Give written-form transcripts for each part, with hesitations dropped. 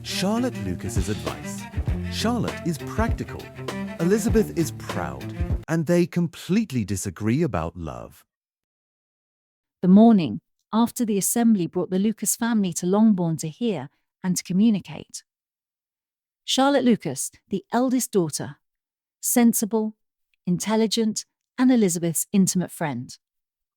Charlotte Lucas's advice. Charlotte is practical, Elizabeth is proud, and they completely disagree about love. The morning after the assembly brought the Lucas family to Longbourn to hear and to communicate. Charlotte Lucas, the eldest daughter, sensible, intelligent, and Elizabeth's intimate friend,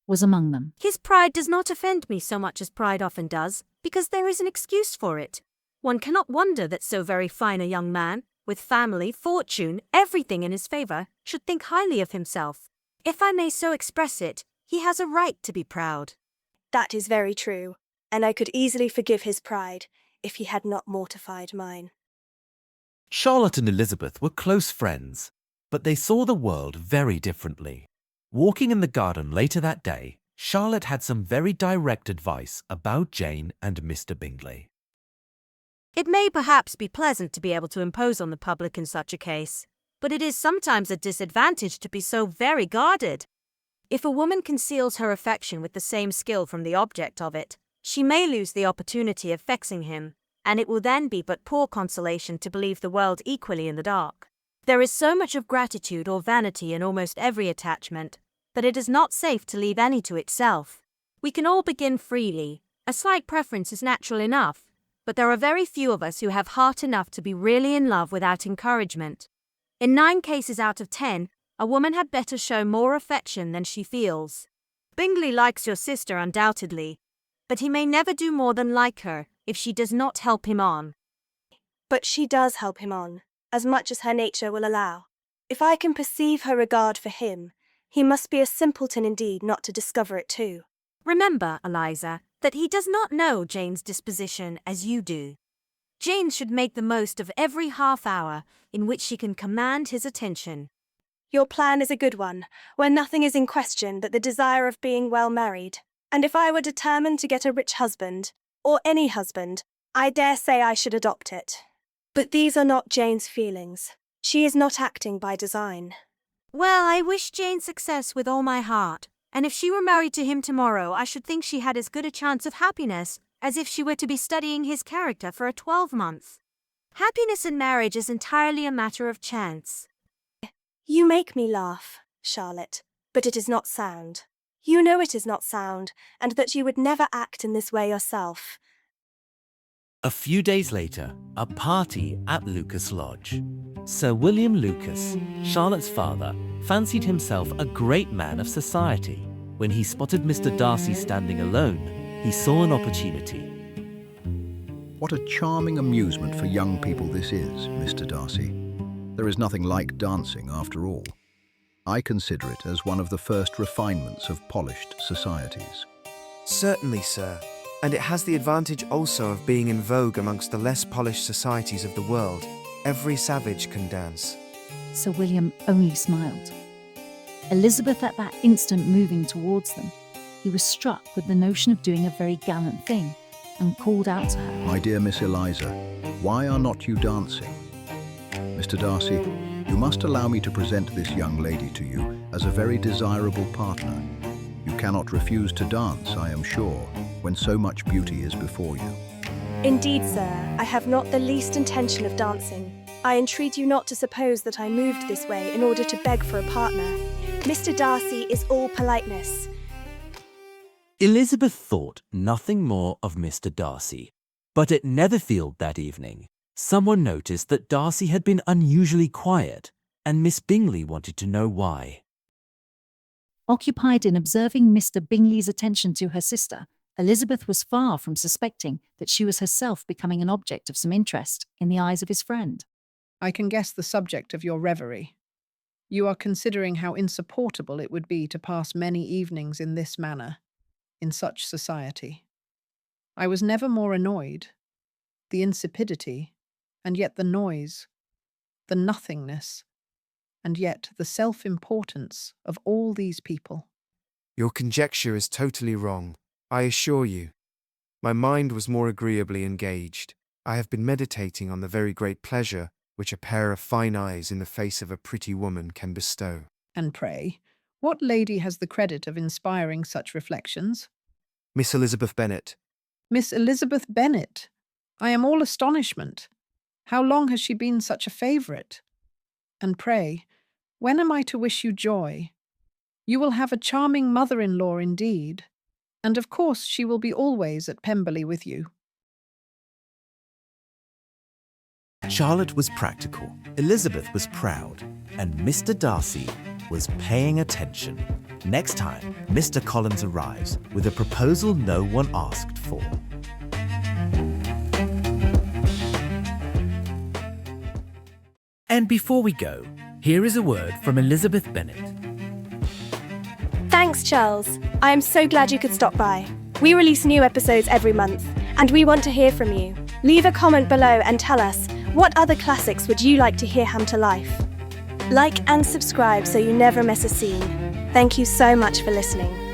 was among them. His pride does not offend me so much as pride often does, because there is an excuse for it. One cannot wonder that so very fine a young man, with family, fortune, everything in his favour, should think highly of himself. If I may so express it, he has a right to be proud. That is very true, and I could easily forgive his pride if he had not mortified mine. Charlotte and Elizabeth were close friends, but they saw the world very differently. Walking in the garden later that day, Charlotte had some very direct advice about Jane and Mr. Bingley. It may perhaps be pleasant to be able to impose on the public in such a case, but it is sometimes a disadvantage to be so very guarded. If a woman conceals her affection with the same skill from the object of it, she may lose the opportunity of vexing him, and it will then be but poor consolation to believe the world equally in the dark. There is so much of gratitude or vanity in almost every attachment, that it is not safe to leave any to itself. We can all begin freely, a slight preference is natural enough, but there are very few of us who have heart enough to be really in love without encouragement. In 9 cases out of 10, a woman had better show more affection than she feels. Bingley likes your sister undoubtedly, but he may never do more than like her if she does not help him on. But she does help him on, as much as her nature will allow. If I can perceive her regard for him, he must be a simpleton indeed not to discover it too. Remember, Eliza, that he does not know Jane's disposition as you do. Jane should make the most of every half-hour in which she can command his attention. Your plan is a good one, where nothing is in question but the desire of being well married. And if I were determined to get a rich husband, or any husband, I dare say I should adopt it. But these are not Jane's feelings. She is not acting by design. Well, I wish Jane success with all my heart, and if she were married to him tomorrow, I should think she had as good a chance of happiness as if she were to be studying his character for a 12-month. Happiness in marriage is entirely a matter of chance. You make me laugh, Charlotte, but it is not sound. You know it is not sound, and that you would never act in this way yourself. A few days later, a party at Lucas Lodge. Sir William Lucas, Charlotte's father, fancied himself a great man of society. When he spotted Mr. Darcy standing alone, he saw an opportunity. What a charming amusement for young people this is, Mr. Darcy. There is nothing like dancing after all. I consider it as one of the first refinements of polished societies. Certainly, sir. And it has the advantage also of being in vogue amongst the less polished societies of the world. Every savage can dance. Sir William only smiled. Elizabeth at that instant moving towards them, he was struck with the notion of doing a very gallant thing and called out to her. My dear Miss Eliza, why are not you dancing? Mr. Darcy, you must allow me to present this young lady to you as a very desirable partner. You cannot refuse to dance, I am sure, when so much beauty is before you. Indeed, sir, I have not the least intention of dancing. I entreat you not to suppose that I moved this way in order to beg for a partner. Mr. Darcy is all politeness. Elizabeth thought nothing more of Mr. Darcy. But at Netherfield that evening, someone noticed that Darcy had been unusually quiet, and Miss Bingley wanted to know why. Occupied in observing Mr. Bingley's attention to her sister, Elizabeth was far from suspecting that she was herself becoming an object of some interest in the eyes of his friend. I can guess the subject of your reverie. You are considering how insupportable it would be to pass many evenings in this manner, in such society. I was never more annoyed. The insipidity, and yet the noise, the nothingness, and yet the self-importance of all these people. Your conjecture is totally wrong, I assure you. My mind was more agreeably engaged. I have been meditating on the very great pleasure which a pair of fine eyes in the face of a pretty woman can bestow. And pray, what lady has the credit of inspiring such reflections? Miss Elizabeth Bennet. Miss Elizabeth Bennet. I am all astonishment. How long has she been such a favourite? And pray, when am I to wish you joy? You will have a charming mother-in-law indeed, and of course she will be always at Pemberley with you. Charlotte was practical, Elizabeth was proud, and Mr. Darcy was paying attention. Next time, Mr. Collins arrives with a proposal no one asked for. And before we go, here is a word from Elizabeth Bennet. Thanks, Charles. I am so glad you could stop by. We release new episodes every month, and we want to hear from you. Leave a comment below and tell us, what other classics would you like to hear come to life? Like and subscribe so you never miss a scene. Thank you so much for listening.